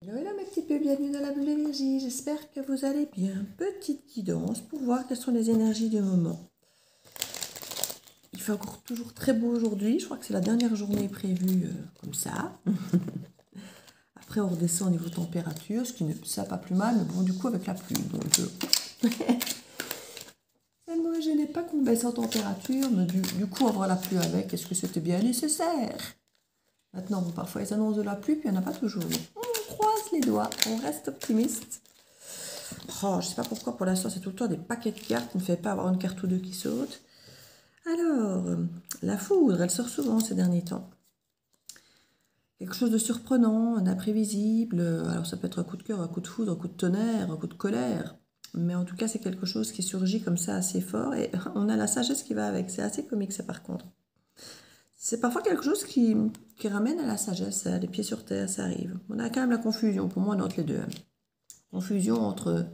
Hello, hello mes petits peu, bienvenue dans la bulle d'énergie, j'espère que vous allez bien. Petite guidance pour voir quelles sont les énergies du moment. Il fait encore toujours très beau aujourd'hui, je crois que c'est la dernière journée prévue comme ça. Après on redescend au niveau température, ce qui ne ça pas plus mal, mais bon du coup avec la pluie. Donc ça ne me gênait pas qu'on baisse en température, mais du coup avoir la pluie avec, est-ce que c'était bien nécessaire? Maintenant, bon, parfois ils annoncent de la pluie, puis il n'y en a pas toujours. On croise les doigts, on reste optimiste. Oh, je sais pas pourquoi pour l'instant c'est tout le temps des paquets de cartes, ne fait pas avoir une carte ou deux qui saute. Alors, la foudre, elle sort souvent ces derniers temps. Quelque chose de surprenant, d'imprévisible. Alors ça peut être un coup de cœur, un coup de foudre, un coup de tonnerre, un coup de colère. Mais en tout cas c'est quelque chose qui surgit comme ça assez fort et on a la sagesse qui va avec. C'est assez comique ça par contre. C'est parfois quelque chose qui ramène à la sagesse, les pieds sur terre, ça arrive. On a quand même la confusion pour moi entre les deux. Confusion entre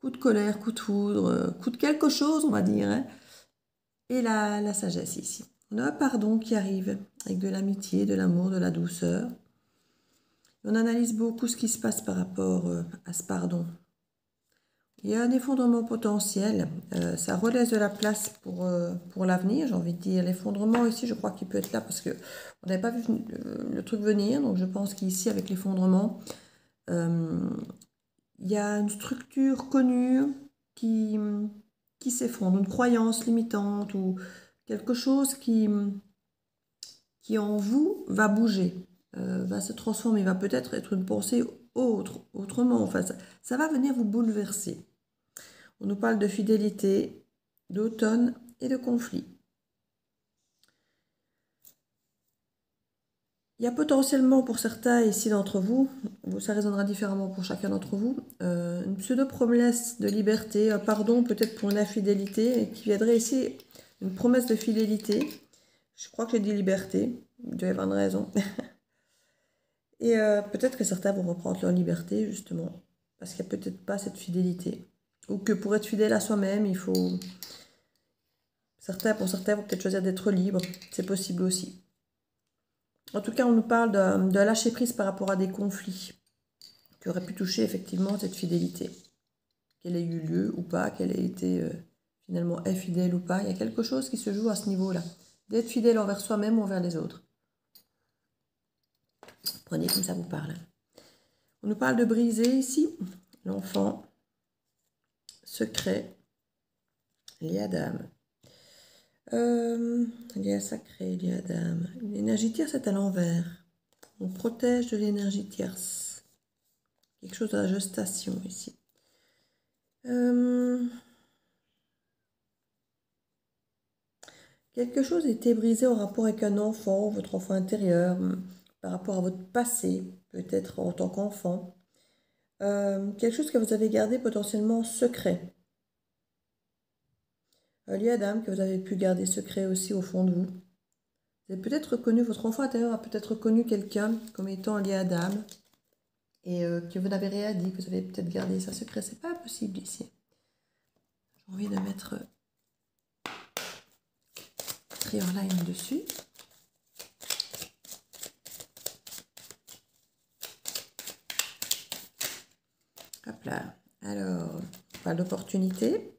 coup de colère, coup de foudre, coup de quelque chose, on va dire, hein, et la sagesse ici. On a un pardon qui arrive avec de l'amitié, de l'amour, de la douceur. On analyse beaucoup ce qui se passe par rapport à ce pardon. Il y a un effondrement potentiel, ça relaisse de la place pour l'avenir, j'ai envie de dire. L'effondrement ici, je crois qu'il peut être là parce qu'on n'avait pas vu le truc venir, donc je pense qu'ici, avec l'effondrement, il y a une structure connue qui s'effondre, une croyance limitante ou quelque chose qui en vous va bouger, va se transformer, va peut-être être une pensée autrement. Enfin, ça va venir vous bouleverser. On nous parle de fidélité, d'automne et de conflit. Il y a potentiellement pour certains ici d'entre vous, ça résonnera différemment pour chacun d'entre vous, une pseudo-promesse de liberté, un pardon peut-être pour une infidélité, et qui viendrait ici une promesse de fidélité. Je crois que j'ai dit liberté, il doit y avoir une raison. Et peut-être que certains vont reprendre leur liberté justement, parce qu'il n'y a peut-être pas cette fidélité. Ou que pour être fidèle à soi-même, il faut... Pour certains vont peut-être choisir d'être libre, c'est possible aussi. En tout cas, on nous parle de lâcher prise par rapport à des conflits qui auraient pu toucher effectivement cette fidélité. Qu'elle ait eu lieu ou pas, qu'elle ait été finalement infidèle ou pas. Il y a quelque chose qui se joue à ce niveau-là. D'être fidèle envers soi-même ou envers les autres. Prenez comme ça vous parle. On nous parle de briser ici. L'enfant, secret, lié à dame. Lié à sacré, lié à dame. L'énergie tierce est à l'envers. On protège de l'énergie tierce. Quelque chose de la gestation ici. Quelque chose était brisé en rapport avec un enfant, votre enfant intérieur, par rapport à votre passé, peut-être en tant qu'enfant. Quelque chose que vous avez gardé potentiellement secret. Lié à dame que vous avez pu garder secret aussi au fond de vous. Vous avez peut-être reconnu, votre enfant intérieur a peut-être reconnu quelqu'un comme étant lié à dame et que vous n'avez rien dit, que vous avez peut-être gardé ça secret. C'est pas possible ici. J'ai envie de mettre Triorline dessus. Hop là. Alors, on parle d'opportunité.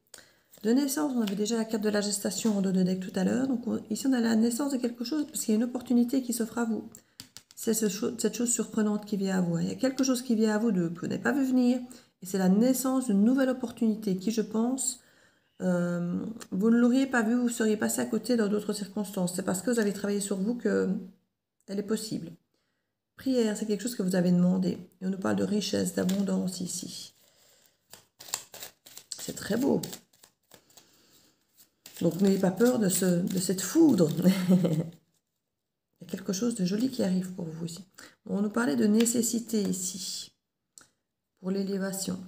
De naissance, on avait déjà la carte de la gestation en dos de deck tout à l'heure. Donc ici, on a la naissance de quelque chose parce qu'il y a une opportunité qui s'offre à vous. C'est cette chose surprenante qui vient à vous. Il y a quelque chose qui vient à vous que vous n'avez pas vu venir. Et c'est la naissance d'une nouvelle opportunité qui, je pense, vous ne l'auriez pas vu, vous seriez passé à côté dans d'autres circonstances. C'est parce que vous avez travaillé sur vous qu'elle est possible. Prière, c'est quelque chose que vous avez demandé. Et on nous parle de richesse, d'abondance ici. C'est très beau. Donc n'ayez pas peur de cette foudre. Il y a quelque chose de joli qui arrive pour vous ici. On nous parlait de nécessité ici, pour l'élévation.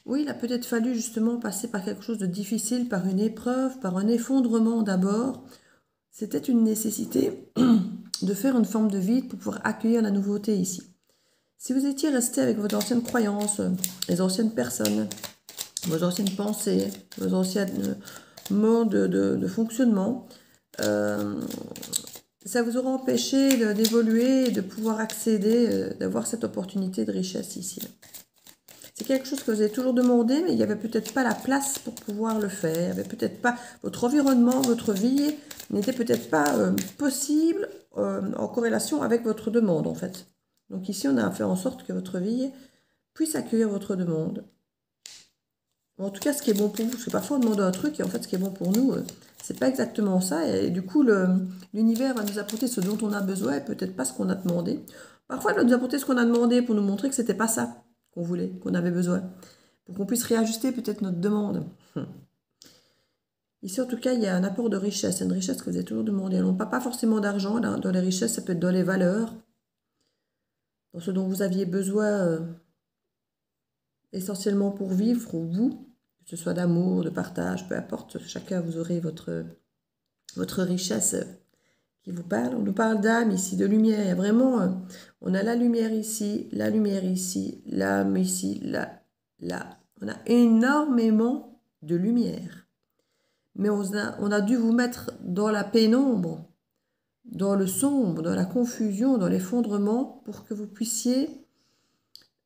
Oui, il a peut-être fallu justement passer par quelque chose de difficile, par une épreuve, par un effondrement d'abord. C'était une nécessité de faire une forme de vide pour pouvoir accueillir la nouveauté ici. Si vous étiez resté avec vos anciennes croyances, les anciennes personnes, vos anciennes pensées, vos anciennes modes de fonctionnement, ça vous aura empêché d'évoluer et de pouvoir accéder, d'avoir cette opportunité de richesse ici. C'est quelque chose que vous avez toujours demandé, mais il n'y avait peut-être pas la place pour pouvoir le faire. Il n'y avait peut-être pas votre environnement, votre vie n'était peut-être pas possible en corrélation avec votre demande, en fait. Donc ici, on a fait en sorte que votre vie puisse accueillir votre demande. En tout cas, ce qui est bon pour vous, parce que parfois on demande un truc et en fait, ce qui est bon pour nous, c'est pas exactement ça. Et du coup, l'univers va nous apporter ce dont on a besoin et peut-être pas ce qu'on a demandé. Parfois, il va nous apporter ce qu'on a demandé pour nous montrer que c'était pas ça qu'on voulait, qu'on avait besoin. Pour qu'on puisse réajuster peut-être notre demande. Ici, en tout cas, il y a un apport de richesse. C'est une richesse que vous avez toujours demandé. Alors, pas forcément d'argent. Dans les richesses, ça peut être dans les valeurs, dans ce dont vous aviez besoin essentiellement pour vivre, vous, que ce soit d'amour, de partage, peu importe. Chacun, vous aurez votre richesse qui vous parle. On nous parle d'âme ici, de lumière. Il y a vraiment, on a la lumière ici, l'âme ici, là. On a énormément de lumière. Mais on a dû vous mettre dans la pénombre, dans le sombre, dans la confusion, dans l'effondrement, pour que vous puissiez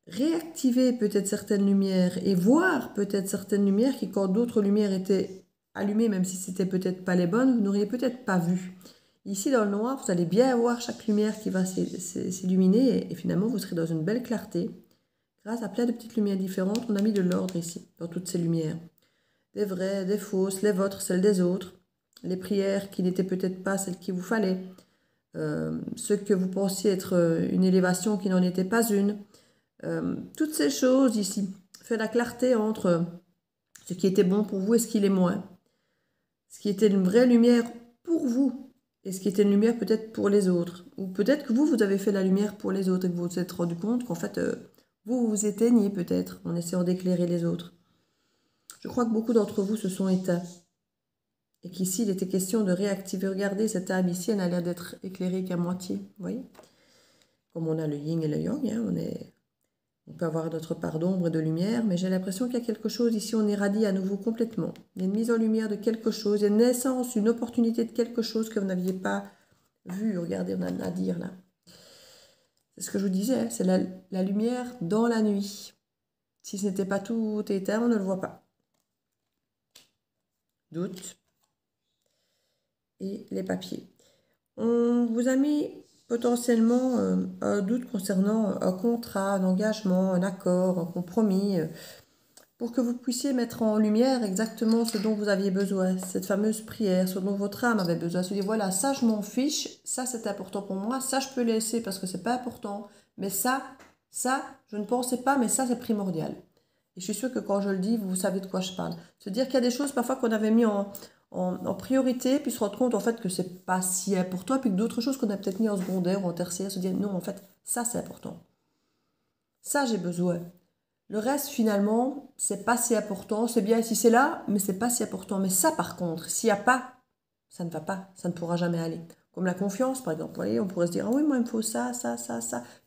réactiver peut-être certaines lumières et voir peut-être certaines lumières qui, quand d'autres lumières étaient allumées, même si c'était peut-être pas les bonnes, vous n'auriez peut-être pas vu. Ici, dans le noir, vous allez bien voir chaque lumière qui va s'illuminer et finalement, vous serez dans une belle clarté. Grâce à plein de petites lumières différentes, on a mis de l'ordre ici, dans toutes ces lumières. Des vraies, des fausses, les vôtres, celles des autres. Les prières qui n'étaient peut-être pas celles qu'il vous fallait. Ce que vous pensiez être une élévation qui n'en était pas une. Toutes ces choses ici, fait la clarté entre ce qui était bon pour vous et ce qui l'est moins. Ce qui était une vraie lumière pour vous et ce qui était une lumière peut-être pour les autres. Ou peut-être que vous avez fait la lumière pour les autres et que vous vous êtes rendu compte qu'en fait, vous vous éteignez peut-être en essayant d'éclairer les autres. Je crois que beaucoup d'entre vous se sont éteints. Et qu'ici, il était question de réactiver. Regardez, cette âme ici, elle a l'air d'être éclairée qu'à moitié. Vous voyez? Comme on a le yin et le yang, hein, on peut avoir notre part d'ombre et de lumière, mais j'ai l'impression qu'il y a quelque chose ici, on irradie à nouveau complètement. Il y a une mise en lumière de quelque chose, il y a une naissance, une opportunité de quelque chose que vous n'aviez pas vu. Regardez, on a à dire là. C'est ce que je vous disais, hein, c'est la lumière dans la nuit. Si ce n'était pas tout éteint, on ne le voit pas. Doute. Et les papiers. On vous a mis potentiellement un doute concernant un contrat, un engagement, un accord, un compromis, pour que vous puissiez mettre en lumière exactement ce dont vous aviez besoin, cette fameuse prière, ce dont votre âme avait besoin. Se dire, voilà, ça je m'en fiche, ça c'est important pour moi, ça je peux laisser parce que c'est pas important, mais ça, je ne pensais pas, mais ça c'est primordial. Et je suis sûre que quand je le dis, vous savez de quoi je parle. Se dire qu'il y a des choses parfois qu'on avait mis en priorité, puis se rendre compte en fait que c'est pas si important, puis que d'autres choses qu'on a peut-être mis en secondaire ou en tertiaire, se dire non, en fait, ça c'est important. Ça j'ai besoin. Le reste finalement, c'est pas si important, c'est bien si c'est là, mais c'est pas si important. Mais ça par contre, s'il n'y a pas, ça ne va pas, ça ne pourra jamais aller. Comme la confiance par exemple, vous voyez, on pourrait se dire, ah oui, moi il me faut ça,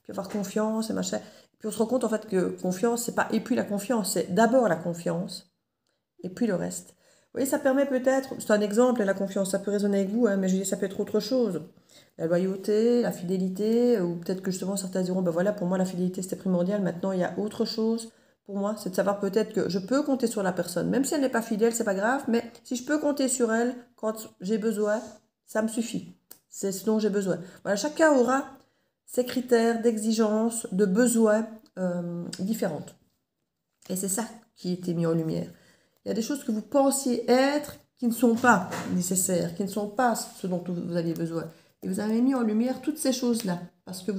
puis avoir confiance et machin. Puis on se rend compte en fait que confiance, c'est pas et puis la confiance, c'est d'abord la confiance, et puis le reste. Vous voyez, ça permet peut-être, c'est un exemple, la confiance, ça peut résonner avec vous, hein, mais je dis, ça peut être autre chose. La loyauté, la fidélité, ou peut-être que justement certains diront, ben voilà, pour moi la fidélité c'était primordial, maintenant il y a autre chose. Pour moi, c'est de savoir peut-être que je peux compter sur la personne, même si elle n'est pas fidèle, c'est pas grave, mais si je peux compter sur elle quand j'ai besoin, ça me suffit. C'est ce dont j'ai besoin. Voilà, chacun aura ses critères d'exigence, de besoins différentes. Et c'est ça qui était mis en lumière. Il y a des choses que vous pensiez être qui ne sont pas nécessaires, qui ne sont pas ce dont vous aviez besoin. Et vous avez mis en lumière toutes ces choses-là, parce que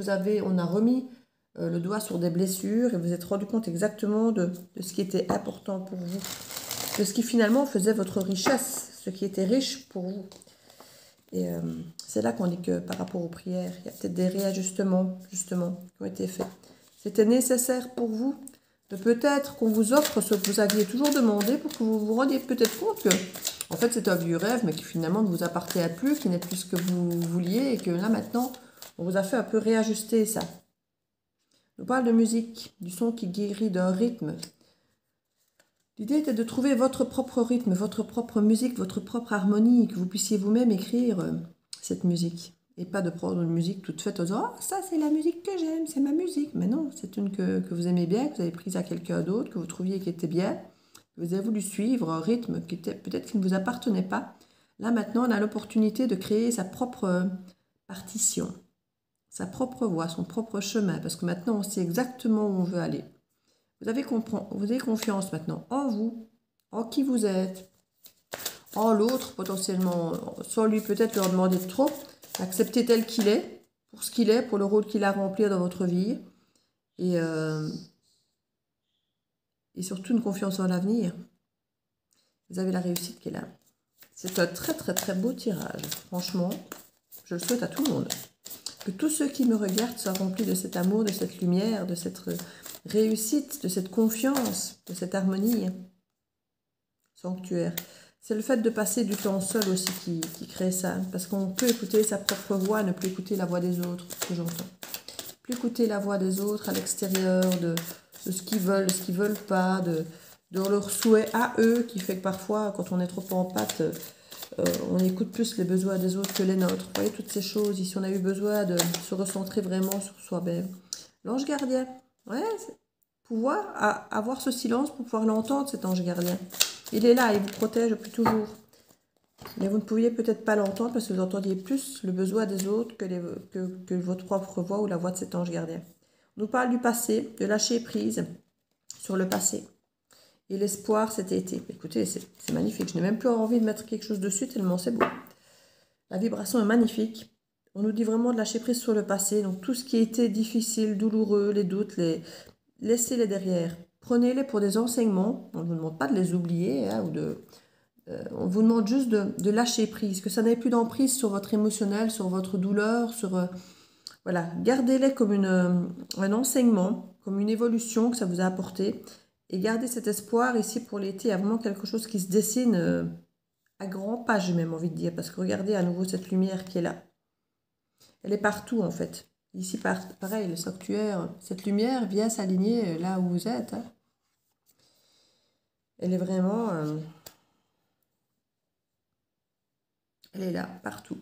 on a remis le doigt sur des blessures et vous êtes rendu compte exactement de ce qui était important pour vous, de ce qui finalement faisait votre richesse, ce qui était riche pour vous. Et c'est là qu'on dit que par rapport aux prières, il y a peut-être des réajustements, justement, qui ont été faits. C'était nécessaire pour vous de peut-être qu'on vous offre ce que vous aviez toujours demandé pour que vous vous rendiez peut-être compte que, en fait, c'est un vieux rêve, mais qui finalement ne vous appartient plus, qui n'est plus ce que vous vouliez, et que là, maintenant, on vous a fait un peu réajuster ça. On parle de musique, du son qui guérit, d'un rythme. L'idée était de trouver votre propre rythme, votre propre musique, votre propre harmonie, que vous puissiez vous-même écrire cette musique. Et pas de prendre une musique toute faite en disant « Oh, ça c'est la musique que j'aime, c'est ma musique ». Mais non, c'est une que vous aimez bien, que vous avez prise à quelqu'un d'autre, que vous trouviez qui était bien, que vous avez voulu suivre un rythme qui était peut-être qui ne vous appartenait pas. Là maintenant, on a l'opportunité de créer sa propre partition, sa propre voie, son propre chemin, parce que maintenant on sait exactement où on veut aller. Vous avez confiance maintenant en vous, en qui vous êtes, en l'autre potentiellement, sans lui peut-être leur demander de trop. Accepter tel qu'il est, pour ce qu'il est, pour le rôle qu'il a à remplir dans votre vie. Et surtout une confiance en l'avenir. Vous avez la réussite qui est là. C'est un très très très beau tirage. Franchement, je le souhaite à tout le monde. Que tous ceux qui me regardent soient remplis de cet amour, de cette lumière, de cette réussite, de cette confiance, de cette harmonie. Sanctuaire. C'est le fait de passer du temps seul aussi qui crée ça. Parce qu'on peut écouter sa propre voix, ne plus écouter la voix des autres, ce que j'entends. Plus écouter la voix des autres à l'extérieur, de ce qu'ils veulent, de ce qu'ils ne veulent pas, de leurs souhaits à eux, qui fait que parfois, quand on est trop en pâte, on écoute plus les besoins des autres que les nôtres. Vous voyez, toutes ces choses, ici on a eu besoin de se recentrer vraiment sur soi-même. L'ange gardien, ouais, pouvoir avoir ce silence pour pouvoir l'entendre, cet ange gardien. Il est là, il vous protège depuis toujours. Mais vous ne pouviez peut-être pas l'entendre parce que vous entendiez plus le besoin des autres que votre propre voix ou la voix de cet ange gardien. On nous parle du passé, de lâcher prise sur le passé. Et l'espoir cet été. Écoutez, c'est magnifique. Je n'ai même plus envie de mettre quelque chose dessus tellement c'est beau. La vibration est magnifique. On nous dit vraiment de lâcher prise sur le passé. Donc tout ce qui était difficile, douloureux, les doutes, laissez-les derrière. Prenez-les pour des enseignements. On ne vous demande pas de les oublier hein, on vous demande juste de lâcher prise, que ça n'ait plus d'emprise sur votre émotionnel, sur votre douleur, voilà, gardez-les comme un enseignement, comme une évolution que ça vous a apporté, et gardez cet espoir ici pour l'été, il y a vraiment quelque chose qui se dessine à grands pas, j'ai même envie de dire, parce que regardez à nouveau cette lumière qui est là. Elle est partout en fait. Ici, pareil, le sanctuaire, cette lumière vient s'aligner là où vous êtes. Hein. Elle est vraiment... elle est là, partout.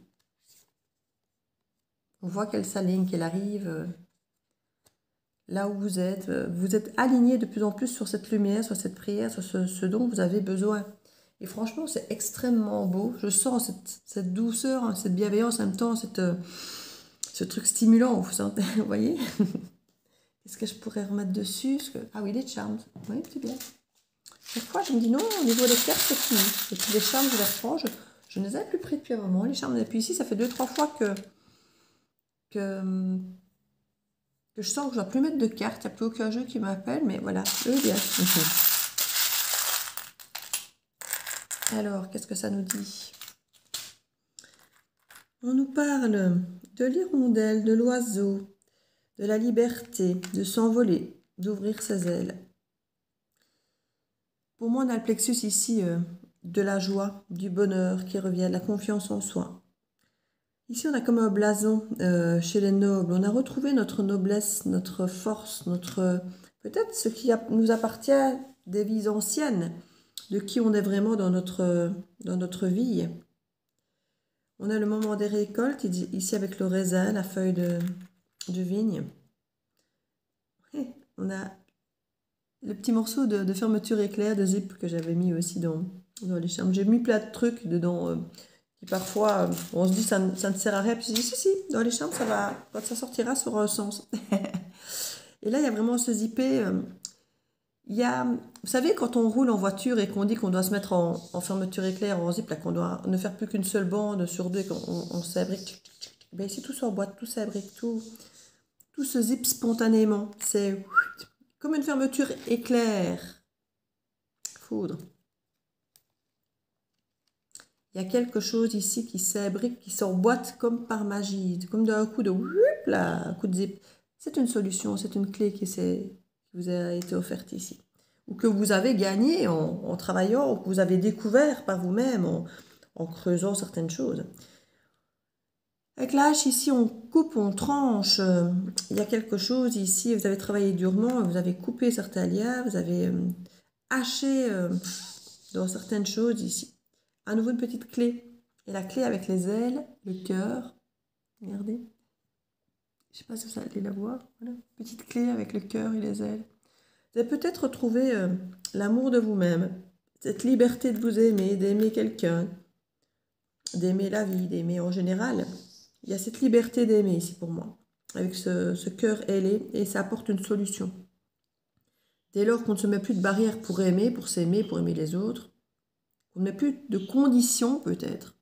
On voit qu'elle s'aligne, qu'elle arrive là où vous êtes. Vous êtes aligné de plus en plus sur cette lumière, sur cette prière, sur ce dont vous avez besoin. Et franchement, c'est extrêmement beau. Je sens cette douceur, hein, cette bienveillance en même temps, ce truc stimulant, vous voyez. Qu'est-ce que je pourrais remettre dessus? Ah oui, les charms. Oui, c'est bien. Chaque fois, je me dis non, au niveau des cartes, c'est fini. Et puis les charms, je les reprends. Je ne les ai plus pris depuis un moment, les charms. Et puis ici, ça fait 2-3 fois que je sens que je ne dois plus mettre de cartes. Il n'y a plus aucun jeu qui m'appelle, mais voilà, eux, bien. Alors, qu'est-ce que ça nous dit? On nous parle de l'hirondelle, de l'oiseau, de la liberté, de s'envoler, d'ouvrir ses ailes. Pour moi, on a le plexus ici de la joie, du bonheur qui revient, de la confiance en soi. Ici, on a comme un blason chez les nobles. On a retrouvé notre noblesse, notre force, peut-être ce qui nous appartient des vies anciennes, de qui on est vraiment dans notre vie. On a le moment des récoltes, ici avec le raisin, la feuille de vigne. Et on a le petit morceau de fermeture éclair de zip que j'avais mis aussi dans les charmes. J'ai mis plein de trucs dedans qui parfois, on se dit ça ne sert à rien. Puis je dis si, dans les charmes, ça va, quand ça sortira, ça aura un sens. Et là, il y a vraiment ce zippé. Vous savez, quand on roule en voiture et qu'on dit qu'on doit se mettre en fermeture éclair, en zip, là, qu'on doit ne faire plus qu'une seule bande sur deux, qu'on s'abrique. Ben ici, tout s'emboîte, tout s'abrique, tout se zip spontanément. C'est comme une fermeture éclair. Foudre. Il y a quelque chose ici qui s'abrique, qui s'emboîte comme par magie, comme d'un coup de un coup de zip. C'est une solution, c'est une clé qui vous a été offerte ici. Ou que vous avez gagné en travaillant, ou que vous avez découvert par vous-même en creusant certaines choses. Avec la hache ici, on coupe, on tranche. Il y a quelque chose ici, vous avez travaillé durement, vous avez coupé certains liens, vous avez haché dans certaines choses ici. À nouveau une petite clé. Et la clé avec les ailes, le cœur, Regardez. Je ne sais pas si vous allez la voir. Voilà. Petite clé avec le cœur et les ailes. Vous avez peut-être retrouvé l'amour de vous-même, cette liberté de vous aimer, d'aimer quelqu'un, d'aimer la vie, d'aimer en général. Il y a cette liberté d'aimer ici pour moi, avec ce cœur ailé, et ça apporte une solution. Dès lors qu'on ne se met plus de barrières pour aimer, pour s'aimer, pour aimer les autres, qu'on ne met plus de conditions peut-être.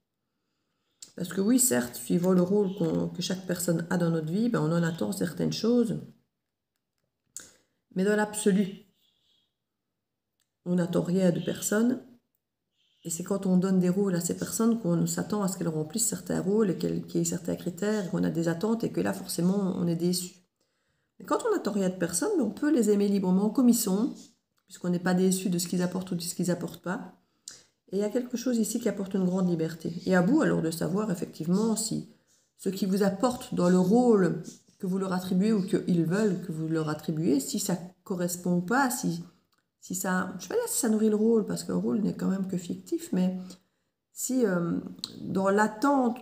Parce que oui, certes, suivant le rôle que chaque personne a dans notre vie, ben on en attend certaines choses. Mais dans l'absolu, on n'attend rien de personne. Et c'est quand on donne des rôles à ces personnes qu'on s'attend à ce qu'elles remplissent certains rôles et qu'il y ait certains critères, qu'on a des attentes et que là, forcément, on est déçu. Mais quand on n'attend rien de personne, on peut les aimer librement comme ils sont, puisqu'on n'est pas déçu de ce qu'ils apportent ou de ce qu'ils n'apportent pas. Et il y a quelque chose ici qui apporte une grande liberté. Et à vous alors de savoir effectivement si ce qui vous apporte dans le rôle que vous leur attribuez ou qu'ils veulent que vous leur attribuez, si ça correspond ou pas, si ça, je ne sais pas dire si ça nourrit le rôle, parce qu'un rôle n'est quand même que fictif, mais si dans l'attente,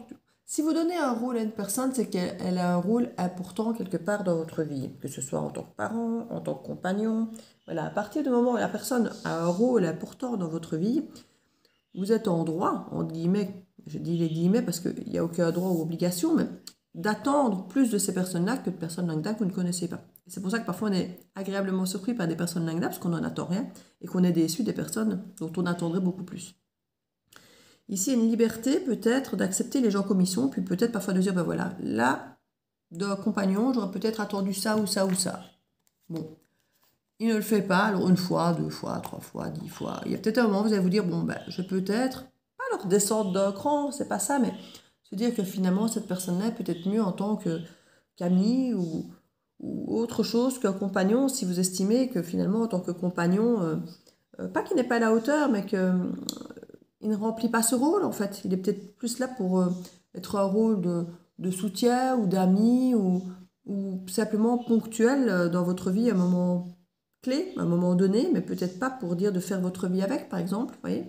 si vous donnez un rôle à une personne, c'est qu'elle a un rôle important quelque part dans votre vie, que ce soit en tant que parent, en tant que compagnon. Voilà, à partir du moment où la personne a un rôle important dans votre vie, vous êtes en droit, entre guillemets, je dis les guillemets parce qu'il n'y a aucun droit ou obligation, mais d'attendre plus de ces personnes-là que de personnes lambda que vous ne connaissez pas. C'est pour ça que parfois on est agréablement surpris par des personnes lambda parce qu'on n'en attend rien et qu'on est déçu des personnes dont on attendrait beaucoup plus. Ici, une liberté peut-être d'accepter les gens comme ils sont, puis peut-être parfois de dire, ben voilà, là, d'un compagnon, j'aurais peut-être attendu ça ou ça ou ça. Bon, il ne le fait pas, alors une fois, 2 fois, 3 fois, 10 fois. Il y a peut-être un moment où vous allez vous dire, bon, ben, je peux peut-être, pas leur descendre d'un cran, c'est pas ça, mais se dire que finalement, cette personne-là est peut-être mieux en tant qu'ami ou autre chose qu'un compagnon, si vous estimez que finalement, en tant que compagnon, pas qu'il n'est pas à la hauteur, mais qu'il ne remplit pas ce rôle, en fait. Il est peut-être plus là pour être un rôle de soutien ou d'ami ou simplement ponctuel dans votre vie à un moment clé, à un moment donné, mais peut-être pas pour dire de faire votre vie avec, par exemple, vous voyez.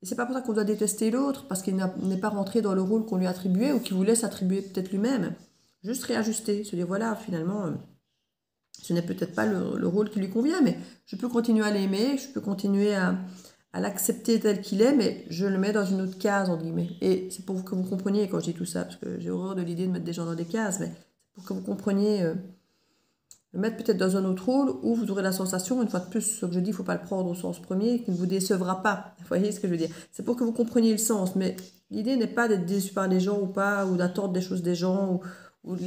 Et c'est pas pour ça qu'on doit détester l'autre, parce qu'il n'est pas rentré dans le rôle qu'on lui a attribué ou qu'il vous laisse attribuer peut-être lui-même. Juste réajuster, se dire, voilà, finalement, ce n'est peut-être pas le rôle qui lui convient, mais je peux continuer à l'aimer, je peux continuer à l'accepter tel qu'il est, mais je le mets dans une autre case, entre guillemets. Et c'est pour que vous compreniez quand je dis tout ça, parce que j'ai horreur de l'idée de mettre des gens dans des cases, mais c'est pour que vous compreniez... le mettre peut-être dans un autre rôle où vous aurez la sensation, une fois de plus, ce que je dis, il ne faut pas le prendre au sens premier, qu'il ne vous décevra pas. Vous voyez ce que je veux dire? C'est pour que vous compreniez le sens, mais l'idée n'est pas d'être déçu par les gens ou pas, ou d'attendre des choses des gens, ou de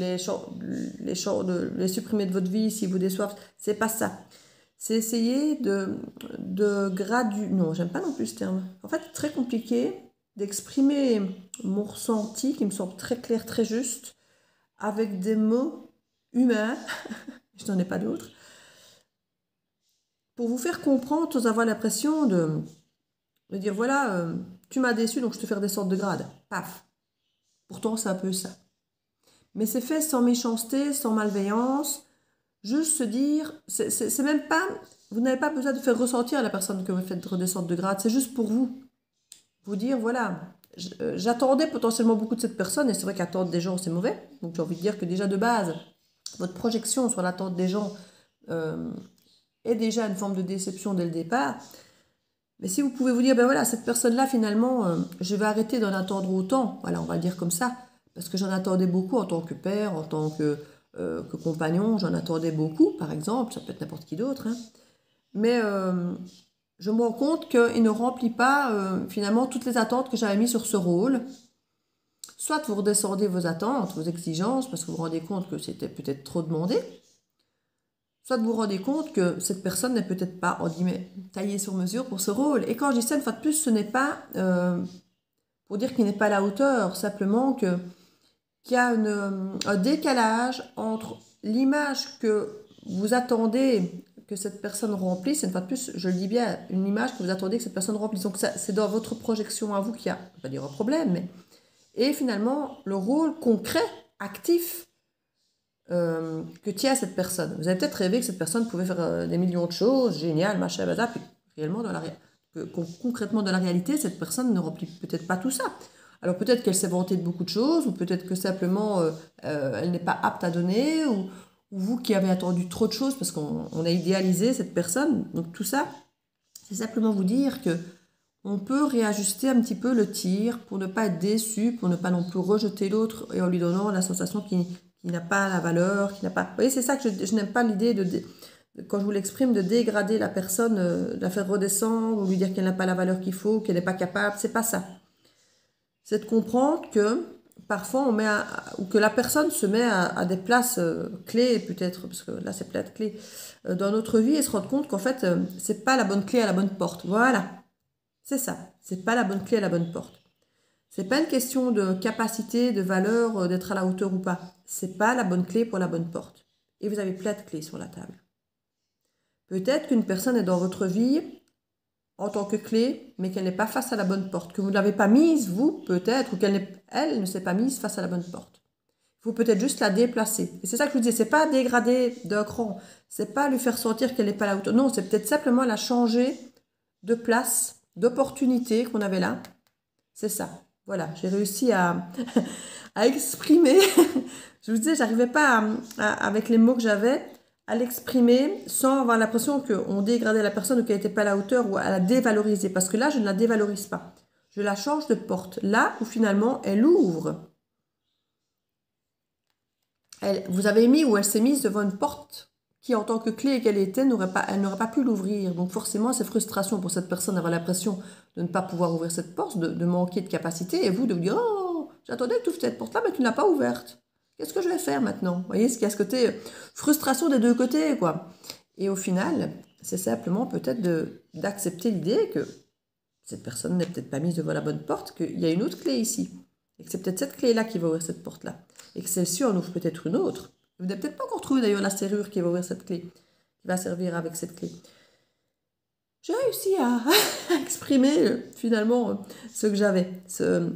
les supprimer de votre vie s'ils vous déçoivent. C'est pas ça. C'est essayer de graduer... Non, j'aime pas non plus ce terme. En fait, c'est très compliqué d'exprimer mon ressenti, qui me semble très clair, très juste, avec des mots humains, je n'en ai pas d'autres, pour vous faire comprendre sans avoir l'impression de dire, voilà, tu m'as déçu, donc je te fais descendre de grade. Paf. Pourtant, c'est un peu ça. Mais c'est fait sans méchanceté, sans malveillance, juste se dire, c'est même pas, vous n'avez pas besoin de faire ressentir à la personne que vous faites redescendre de grade, c'est juste pour vous. Vous dire, voilà, j'attendais potentiellement beaucoup de cette personne, et c'est vrai qu'attendre des gens, c'est mauvais. Donc j'ai envie de dire que déjà de base, votre projection sur l'attente des gens est déjà une forme de déception dès le départ. Mais si vous pouvez vous dire, ben voilà, cette personne-là, finalement, je vais arrêter d'en attendre autant, voilà, on va le dire comme ça, parce que j'en attendais beaucoup en tant que père, en tant que compagnon, j'en attendais beaucoup, par exemple, ça peut être n'importe qui d'autre, hein. Mais je me rends compte qu'il ne remplit pas, finalement, toutes les attentes que j'avais mises sur ce rôle. Soit vous redescendez vos attentes, vos exigences, parce que vous vous rendez compte que c'était peut-être trop demandé, soit vous vous rendez compte que cette personne n'est peut-être pas, on dit, mais taillée sur mesure pour ce rôle. Et quand je dis ça, une fois de plus, ce n'est pas pour dire qu'il n'est pas à la hauteur, simplement qu'il y a un décalage entre l'image que vous attendez que cette personne remplisse, une fois de plus, je le dis bien, une image que vous attendez que cette personne remplisse. Donc c'est dans votre projection à vous qu'il y a, on va pas dire un problème, mais... Et finalement, le rôle concret, actif, que tient cette personne. Vous avez peut-être rêvé que cette personne pouvait faire des millions de choses, génial, machin, bazar, puis réellement, concrètement dans la réalité, cette personne ne remplit peut-être pas tout ça. Alors peut-être qu'elle s'est vantée de beaucoup de choses, ou peut-être que simplement elle n'est pas apte à donner, ou vous qui avez attendu trop de choses parce qu'on a idéalisé cette personne. Donc tout ça, c'est simplement vous dire que on peut réajuster un petit peu le tir pour ne pas être déçu, pour ne pas non plus rejeter l'autre et en lui donnant la sensation qui n'a pas la valeur, qui n'a pas... Vous voyez, c'est ça que je n'aime pas l'idée quand je vous l'exprime, de dégrader la personne, de la faire redescendre, ou lui dire qu'elle n'a pas la valeur qu'il faut, qu'elle n'est pas capable, c'est pas ça. C'est de comprendre que parfois ou que la personne se met à des places clés peut-être, parce que là c'est peut-être clé, dans notre vie et se rendre compte qu'en fait c'est pas la bonne clé à la bonne porte. Voilà, c'est ça, c'est pas la bonne clé à la bonne porte. C'est pas une question de capacité, de valeur, d'être à la hauteur ou pas. C'est pas la bonne clé pour la bonne porte. Et vous avez plein de clés sur la table. Peut-être qu'une personne est dans votre vie en tant que clé, mais qu'elle n'est pas face à la bonne porte, que vous ne l'avez pas mise, vous, peut-être, ou elle ne s'est pas mise face à la bonne porte. Il faut peut-être juste la déplacer. Et c'est ça que je vous dis, c'est pas dégrader d'un cran, c'est pas lui faire sentir qu'elle n'est pas à la hauteur. Non, c'est peut-être simplement la changer de place, d'opportunité qu'on avait là. C'est ça. Voilà, j'ai réussi à exprimer. Je vous disais, j'arrivais pas avec les mots que j'avais, à l'exprimer sans avoir l'impression qu'on dégradait la personne ou qu'elle n'était pas à la hauteur ou à la dévaloriser. Parce que là, je ne la dévalorise pas. Je la change de porte. Là où finalement, elle ouvre. Vous avez mis ou elle s'est mise devant une porte qui, en tant que clé qu'elle était, elle n'aurait pas pu l'ouvrir. Donc forcément, c'est frustration pour cette personne d'avoir l'impression de ne pas pouvoir ouvrir cette porte, de manquer de capacité. Et vous, de vous dire, oh, j'attendais que tu ouvres cette porte-là, mais tu ne l'as pas ouverte. Qu'est-ce que je vais faire maintenant? Vous voyez, ce qu'il y a ce côté frustration des deux côtés, quoi. Et au final, c'est simplement peut-être d'accepter l'idée que cette personne n'est peut-être pas mise devant la bonne porte, qu'il y a une autre clé ici. Et que c'est peut-être cette clé-là qui va ouvrir cette porte-là. Et que celle-ci en ouvre peut-être une autre. Vous n'avez peut-être pas encore trouvé d'ailleurs la serrure qui va ouvrir cette clé, qui va servir avec cette clé. J'ai réussi à exprimer finalement ce que j'avais. Il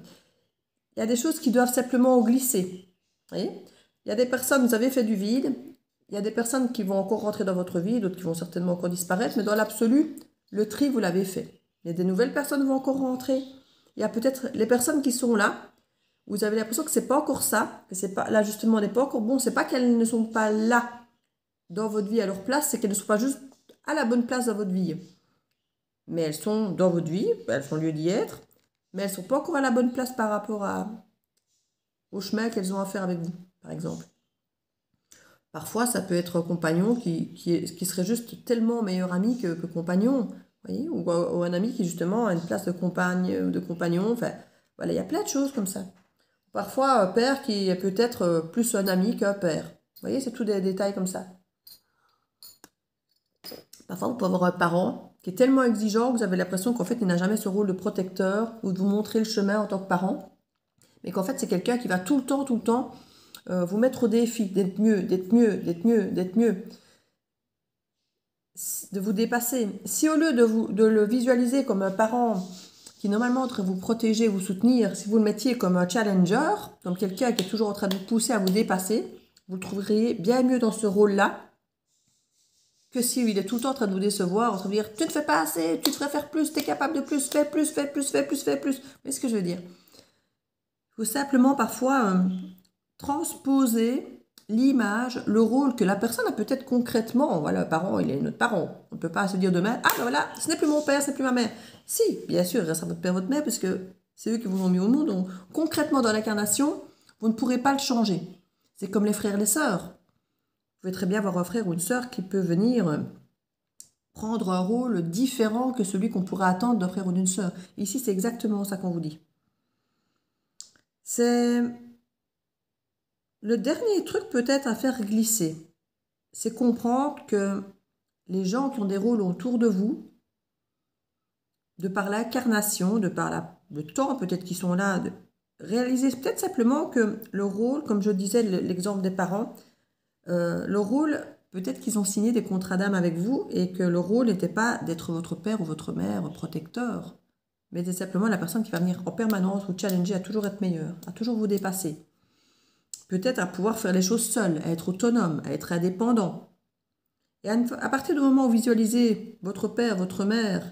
y a des choses qui doivent simplement glisser. Vous voyez, il y a des personnes, vous avez fait du vide, il y a des personnes qui vont encore rentrer dans votre vie, d'autres qui vont certainement encore disparaître, mais dans l'absolu, le tri, vous l'avez fait. Il y a des nouvelles personnes qui vont encore rentrer. Il y a peut-être les personnes qui sont là, vous avez l'impression que c'est pas encore ça, que c'est pas, l'ajustement n'est pas encore bon, c'est pas qu'elles ne sont pas là dans votre vie à leur place, c'est qu'elles ne sont pas juste à la bonne place dans votre vie. Mais elles sont dans votre vie, elles font lieu d'y être, mais elles ne sont pas encore à la bonne place par rapport au chemin qu'elles ont à faire avec vous, par exemple. Parfois, ça peut être un compagnon qui serait juste tellement meilleur ami que compagnon, voyez, ou un ami qui justement a une place de compagne ou de compagnon. Enfin, voilà, il y a plein de choses comme ça. Parfois, un père qui est peut-être plus un ami qu'un père. Vous voyez, c'est tout des détails comme ça. Parfois, vous pouvez avoir un parent qui est tellement exigeant que vous avez l'impression qu'en fait, il n'a jamais ce rôle de protecteur ou de vous montrer le chemin en tant que parent. Mais qu'en fait, c'est quelqu'un qui va tout le temps, vous mettre au défi d'être mieux, d'être mieux, d'être mieux, d'être mieux. De vous dépasser. Si au lieu de le visualiser comme un parent qui normalement devrait vous protéger, vous soutenir, si vous le mettiez comme un challenger, comme quelqu'un qui est toujours en train de vous pousser à vous dépasser, vous le trouveriez bien mieux dans ce rôle-là que s'il est tout le temps en train de vous décevoir, en train de dire « tu ne fais pas assez, tu devrais faire plus, tu es capable de plus, fais plus, fais plus, fais plus, fais plus ». Vous voyez ce que je veux dire? Il faut simplement parfois transposer l'image, le rôle que la personne a peut-être concrètement. Voilà, le parent, il est notre parent. On ne peut pas se dire demain, ah ben voilà, ce n'est plus mon père, ce n'est plus ma mère. Si, bien sûr, il restera votre père, votre mère, parce que c'est eux qui vous ont mis au monde. Donc, concrètement, dans l'incarnation, vous ne pourrez pas le changer. C'est comme les frères et les sœurs. Vous pouvez très bien avoir un frère ou une sœur qui peut venir prendre un rôle différent que celui qu'on pourrait attendre d'un frère ou d'une sœur. Ici, c'est exactement ça qu'on vous dit. C'est le dernier truc peut-être à faire glisser. C'est comprendre que les gens qui ont des rôles autour de vous, de par l'incarnation, de par le temps peut-être qu'ils sont là, de réaliser peut-être simplement que le rôle, comme je disais l'exemple des parents, le rôle, peut-être qu'ils ont signé des contrats d'âme avec vous et que le rôle n'était pas d'être votre père ou votre mère protecteur, mais c'est simplement la personne qui va venir en permanence vous challenger à toujours être meilleur, à toujours vous dépasser. Peut-être à pouvoir faire les choses seul, à être autonome, à être indépendant. Et à partir du moment où vous visualisez votre père, votre mère,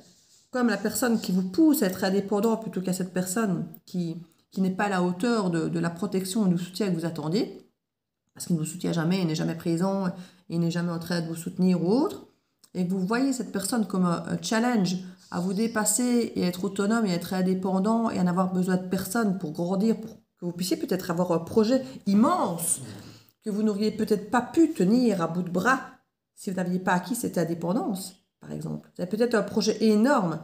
comme la personne qui vous pousse à être indépendant plutôt qu'à cette personne qui qui n'est pas à la hauteur de la protection et du soutien que vous attendiez, parce qu'il ne vous soutient jamais, il n'est jamais présent, il n'est jamais en train de vous soutenir ou autre, et que vous voyez cette personne comme un challenge à vous dépasser et être autonome et être indépendant et en avoir besoin de personne pour grandir, pour que vous puissiez peut-être avoir un projet immense que vous n'auriez peut-être pas pu tenir à bout de bras si vous n'aviez pas acquis cette indépendance, par exemple. Vous avez peut-être un projet énorme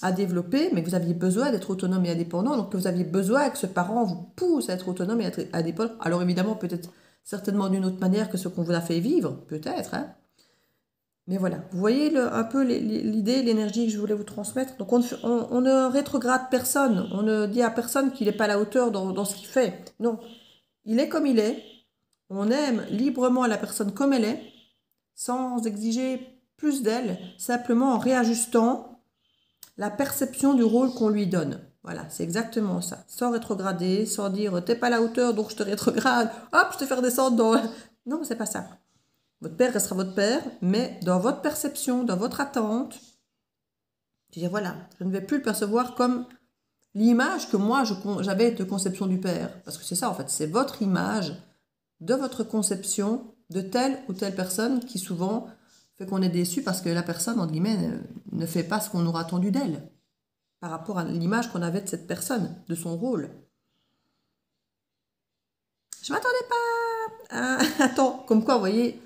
à développer, mais que vous aviez besoin d'être autonome et indépendant, donc que vous aviez besoin que ce parent vous pousse à être autonome et à être indépendant. Alors évidemment, peut-être certainement d'une autre manière que ce qu'on vous a fait vivre, peut-être, hein. Mais voilà, vous voyez un peu l'idée, l'énergie que je voulais vous transmettre. Donc on ne rétrograde personne, on ne dit à personne qu'il n'est pas à la hauteur dans ce qu'il fait. Non, il est comme il est, on aime librement la personne comme elle est, sans exiger plus d'elle, simplement en réajustant la perception du rôle qu'on lui donne. Voilà, c'est exactement ça. Sans rétrograder, sans dire t'es pas à la hauteur donc je te rétrograde, hop, je te fais redescendre dans... Non, c'est pas ça. Votre père restera votre père, mais dans votre perception, dans votre attente, je veux dire voilà, je ne vais plus le percevoir comme l'image que moi j'avais de conception du père. Parce que c'est ça en fait, c'est votre image de votre conception de telle ou telle personne qui souvent fait qu'on est déçu parce que la personne, entre guillemets, ne fait pas ce qu'on aura attendu d'elle par rapport à l'image qu'on avait de cette personne, de son rôle. Je m'attendais pas à... Attends, comme quoi, vous voyez,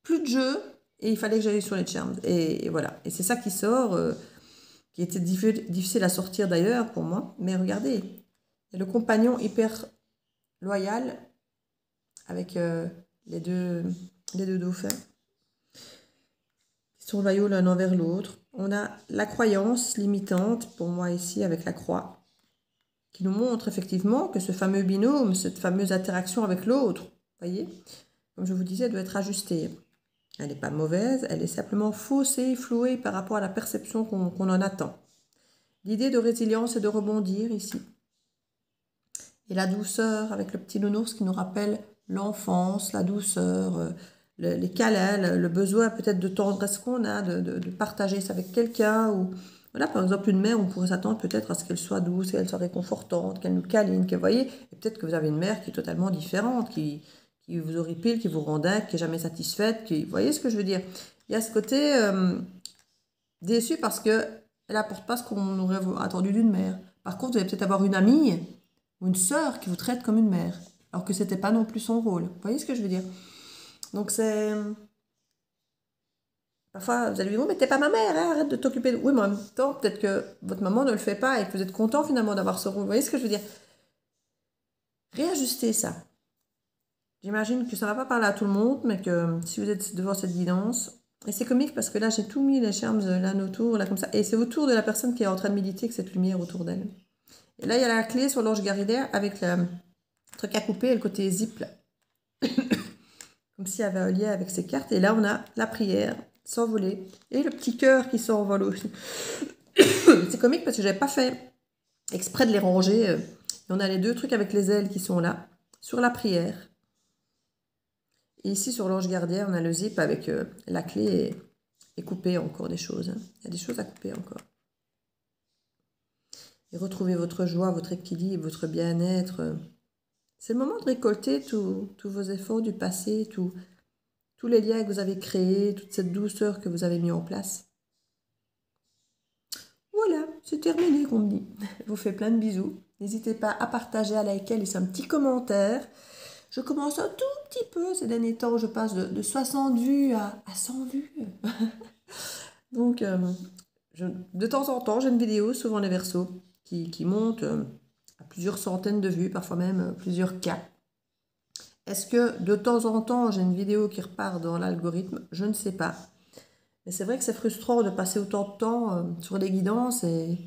plus de jeu et il fallait que j'aille sur les charms. Et voilà, et c'est ça qui sort, qui était difficile à sortir d'ailleurs pour moi. Mais regardez, il y a le compagnon hyper loyal avec les deux dauphins qui sont loyaux l'un envers l'autre. On a la croyance limitante, pour moi ici, avec la croix, qui nous montre effectivement que ce fameux binôme, cette fameuse interaction avec l'autre, voyez, comme je vous disais, doit être ajustée. Elle n'est pas mauvaise, elle est simplement faussée, flouée par rapport à la perception qu'on en attend. L'idée de résilience et de rebondir ici. Et la douceur avec le petit nounours qui nous rappelle l'enfance, la douceur, les câlins, le besoin peut-être de tendresse qu'on a, de partager ça avec quelqu'un. Ou voilà, par exemple, une mère, on pourrait s'attendre peut-être à ce qu'elle soit douce, qu'elle soit réconfortante, qu'elle nous câline, que vous voyez. Et peut-être que vous avez une mère qui est totalement différente, qui vous horripile, qui vous rend dingue, qui n'est jamais satisfaite. Vous voyez ce que je veux dire? Il y a ce côté déçu parce qu'elle n'apporte pas ce qu'on aurait attendu d'une mère. Par contre, vous allez peut-être avoir une amie ou une sœur qui vous traite comme une mère, alors que ce n'était pas non plus son rôle. Vous voyez ce que je veux dire? Donc c'est... Parfois, vous allez lui dire, mais t'es pas ma mère, hein, arrête de t'occuper de... Oui, mais en même temps, peut-être que votre maman ne le fait pas et que vous êtes content finalement d'avoir ce rôle. Vous voyez ce que je veux dire? Réajustez ça. J'imagine que ça ne va pas parler à tout le monde, mais que si vous êtes devant cette guidance... Et c'est comique parce que là, j'ai tout mis les charms là autour, là comme ça. Et c'est autour de la personne qui est en train de méditer que cette lumière autour d'elle. Et là, il y a la clé sur l'ange gardiaire avec le truc à couper et le côté zip là. Comme s'il y avait un lien avec ces cartes. Et là, on a la prière s'envoler et le petit cœur qui s'envole aussi. C'est comique parce que je n'avais pas fait exprès de les ranger. Et on a les deux trucs avec les ailes qui sont là, sur la prière. Et ici, sur l'ange gardien, on a le zip avec la clé et couper encore des choses. Hein. Il y a des choses à couper encore. Et retrouver votre joie, votre équilibre, votre bien-être. C'est le moment de récolter tous vos efforts du passé, tous les liens que vous avez créés, toute cette douceur que vous avez mis en place. Voilà, c'est terminé, qu'on me dit. Je vous fais plein de bisous. N'hésitez pas à partager, à liker, laisser un petit commentaire. Je commence un tout petit peu ces derniers temps. Je passe de 60 vues à 100 vues. Donc, de temps en temps, j'ai une vidéo, souvent les Verseaux, qui monte à plusieurs centaines de vues, parfois même plusieurs cas. Est-ce que de temps en temps, j'ai une vidéo qui repart dans l'algorithme? Je ne sais pas. Mais c'est vrai que c'est frustrant de passer autant de temps sur les guidances et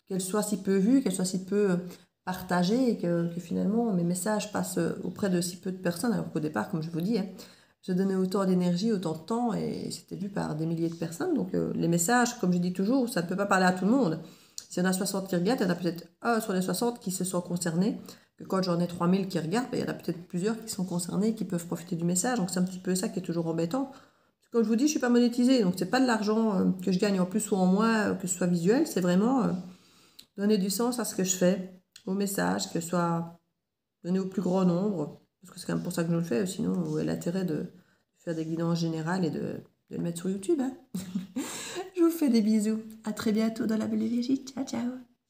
qu'elles soient si peu vues, qu'elles soient si peu partagées et que finalement mes messages passent auprès de si peu de personnes. Alors qu'au départ, comme je vous dis, hein, je donnais autant d'énergie, autant de temps et c'était vu par des milliers de personnes. Donc les messages, comme je dis toujours, ça ne peut pas parler à tout le monde. S'il y en a 60 qui regardent, il y en a peut-être un sur les 60 qui se sont concernés. Que quand j'en ai 3000 qui regardent, ben, il y en a peut-être plusieurs qui sont concernés, qui peuvent profiter du message. Donc c'est un petit peu ça qui est toujours embêtant. Comme je vous dis, je ne suis pas monétisée, donc c'est pas de l'argent que je gagne en plus ou en moins, que ce soit visuel. C'est vraiment donner du sens à ce que je fais vos messages, que ce soit donné au plus grand nombre, parce que c'est quand même pour ça que je le fais, sinon où est l'intérêt de faire des guidances générales et de le mettre sur YouTube. Hein. Je vous fais des bisous. À très bientôt dans la belle régie. Ciao, ciao.